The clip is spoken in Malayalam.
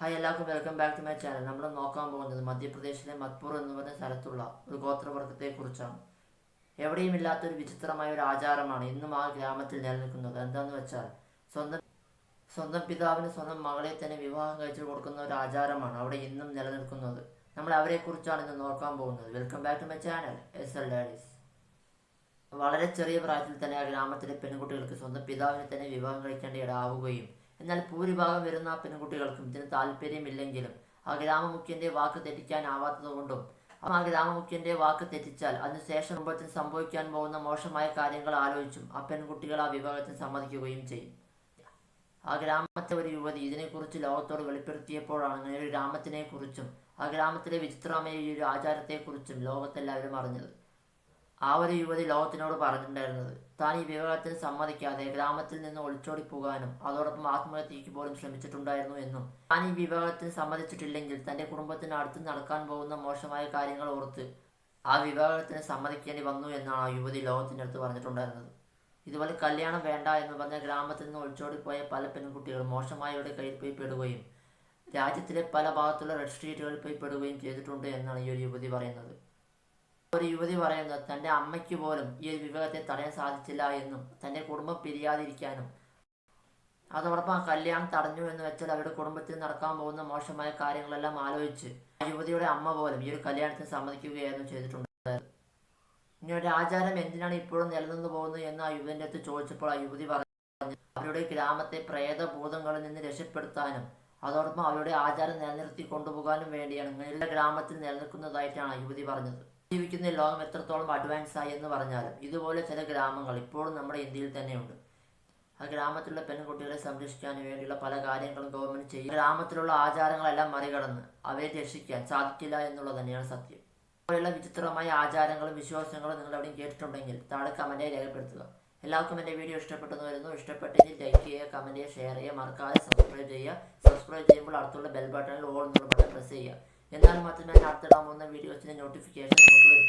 ഹായ്, എല്ലാവർക്കും welcome back to my channel. നമ്മൾ നോക്കാൻ പോകുന്നത് മധ്യപ്രദേശിലെ മത്പൂർ എന്ന് പറഞ്ഞ സ്ഥലത്തുള്ള ഒരു ഗോത്രവർഗത്തെക്കുറിച്ചാണ്. എവിടെയും ഇല്ലാത്തൊരു വിചിത്രമായ ഒരു ആചാരമാണ് ഇന്നും ആ ഗ്രാമത്തിൽ നിലനിൽക്കുന്നത്. എന്താണെന്ന് വെച്ചാൽ സ്വന്തം പിതാവിന് സ്വന്തം മകളെ തന്നെ വിവാഹം കഴിച്ചു കൊടുക്കുന്ന ഒരു ആചാരമാണ് അവിടെ ഇന്നും നിലനിൽക്കുന്നത്. നമ്മൾ അവരെക്കുറിച്ചാണ് ഇന്ന് നോക്കാൻ പോകുന്നത്. Welcome back to my channel SL Daddies. വളരെ ചെറിയ പ്രായത്തിൽ തന്നെ ആ ഗ്രാമത്തിലെ പെൺകുട്ടികൾക്ക് സ്വന്തം പിതാവിനെ തന്നെ വിവാഹം കഴിക്കേണ്ട ഇടയാവുകയും എന്നാൽ ഭൂരിഭാഗം വരുന്ന ആ പെൺകുട്ടികൾക്കും ഇതിന് താല്പര്യമില്ലെങ്കിലും ആ ഗ്രാമമുഖ്യന്റെ വാക്ക് തെറ്റിക്കാനാവാത്തതുകൊണ്ടും ആ ഗ്രാമമുഖ്യന്റെ വാക്ക് തെറ്റിച്ചാൽ അതിനുശേഷം കുടുംബത്തിന് സംഭവിക്കാൻ പോകുന്ന മോശമായ കാര്യങ്ങൾ ആലോചിച്ചും ആ പെൺകുട്ടികൾ ആ വിവാഹത്തിന് സമ്മതിക്കുകയും ചെയ്യും. ആ ഗ്രാമത്തെ ഒരു യുവതി ഇതിനെക്കുറിച്ച് ലോകത്തോട് വെളിപ്പെടുത്തിയപ്പോഴാണ് ഇങ്ങനെ ഒരു ഗ്രാമത്തിനെക്കുറിച്ചും ആ ഗ്രാമത്തിലെ വിചിത്രമായ ഈ ഒരു ആചാരത്തെക്കുറിച്ചും ലോകത്തെല്ലാവരും അറിഞ്ഞത്. ആ ഒരു യുവതി ലോകത്തിനോട് പറഞ്ഞിട്ടുണ്ടായിരുന്നത് താൻ ഈ വിവാഹത്തിന് സമ്മതിക്കാതെ ഗ്രാമത്തിൽ നിന്ന് ഒളിച്ചോടി പോകാനും അതോടൊപ്പം ആത്മഹത്യക്ക് പോലും ശ്രമിച്ചിട്ടുണ്ടായിരുന്നു എന്നും താൻ ഈ വിവാഹത്തിന് സമ്മതിച്ചിട്ടില്ലെങ്കിൽ തൻ്റെ കുടുംബത്തിന് അടുത്ത് നടക്കാൻ പോകുന്ന മോശമായ കാര്യങ്ങൾ ഓർത്ത് ആ വിവാഹത്തിന് സമ്മതിക്കേണ്ടി വന്നു എന്നാണ് ആ യുവതി ലോകത്തിൻ്റെ അടുത്ത് പറഞ്ഞിട്ടുണ്ടായിരുന്നത്. ഇതുപോലെ കല്യാണം വേണ്ട എന്ന് പറഞ്ഞ ഗ്രാമത്തിൽ നിന്ന് ഒളിച്ചോടിപ്പോയ പല പെൺകുട്ടികൾ മോശമായവരുടെ കയ്യിൽ പോയി പെടുകയും രാജ്യത്തിലെ പല ഭാഗത്തുള്ള റെഡ് സ്ട്രീറ്റുകളിൽ പോയി പെടുകയും ചെയ്തിട്ടുണ്ട് എന്നാണ് ഈ ഒരു യുവതി പറയുന്നത്. ഒരു യുവതി പറയുന്നത് തൻ്റെ അമ്മയ്ക്ക് പോലും ഈ ഒരു വിവാഹത്തെ തടയാൻ സാധിച്ചില്ല എന്നും തൻ്റെ കുടുംബം പിരിയാതിരിക്കാനും അതോടൊപ്പം ആ കല്യാണം തടഞ്ഞു എന്ന് വെച്ചാൽ അവരുടെ കുടുംബത്തിൽ നടക്കാൻ പോകുന്ന മോശമായ കാര്യങ്ങളെല്ലാം ആലോചിച്ച് യുവതിയുടെ അമ്മ പോലും ഈ ഒരു കല്യാണത്തിന് സമ്മതിക്കുകയായിരുന്നു ചെയ്തിട്ടുണ്ടായത്. ഇനി ഒരു ആചാരം എന്തിനാണ് ഇപ്പോഴും നിലനിന്ന് പോകുന്നത് എന്ന് ആ യുവതിൻ്റെ അടുത്ത് ചോദിച്ചപ്പോൾ ആ യുവതി പറഞ്ഞു അവരുടെ ഗ്രാമത്തെ പ്രേതഭൂതങ്ങളിൽ നിന്ന് രക്ഷപ്പെടുത്താനും അതോടൊപ്പം അവരുടെ ആചാരം നിലനിർത്തി കൊണ്ടുപോകാനും വേണ്ടിയാണ് ഇങ്ങനെയുള്ള ഗ്രാമത്തിൽ നിലനിൽക്കുന്നതായിട്ടാണ് ആ യുവതി പറഞ്ഞത്. ജീവിക്കുന്ന ലോകം എത്രത്തോളം അഡ്വാൻസ് ആയി എന്ന് പറഞ്ഞാലും ഇതുപോലെ ചില ഗ്രാമങ്ങൾ ഇപ്പോഴും നമ്മുടെ ഇന്ത്യയിൽ തന്നെയുണ്ട്. ആ ഗ്രാമത്തിലുള്ള പെൺകുട്ടികളെ സംരക്ഷിക്കാൻ വേണ്ടിയുള്ള പല കാര്യങ്ങളും ഗവൺമെൻറ് ചെയ്യും. ഗ്രാമത്തിലുള്ള ആചാരങ്ങളെല്ലാം മറികടന്ന് അവയെ രക്ഷിക്കാൻ സാധിക്കില്ല എന്നുള്ളത് തന്നെയാണ് സത്യം. ഇതുപോലെയുള്ള വിചിത്രമായ ആചാരങ്ങളും വിശ്വാസങ്ങളും നിങ്ങൾ എവിടെയും കേട്ടിട്ടുണ്ടെങ്കിൽ താഴെ കമൻറ്റായി രേഖപ്പെടുത്തുക. എല്ലാവർക്കും എൻ്റെ വീഡിയോ ഇഷ്ടപ്പെട്ടെന്ന് വരുന്നു. ഇഷ്ടപ്പെട്ടെങ്കിൽ ലൈക്ക് ചെയ്യുക, കമൻറ്റ് ചെയ്യുക, ഷെയർ ചെയ്യുക, മറക്കാതെ സബ്സ്ക്രൈബ് ചെയ്യുക. സബ്സ്ക്രൈബ് ചെയ്യുമ്പോൾ അടുത്തുള്ള ബെൽ ബട്ടണിൽ ഓൾ എന്നുള്ള ബട്ടൺ പ്രസ് ചെയ്യുക. എന്നാലും മാത്രമേ ഞാൻ അടുത്തിടാൻ പോകുന്ന വീഡിയോസിൻ്റെ നോട്ടിഫിക്കേഷൻ നമുക്ക് വരും.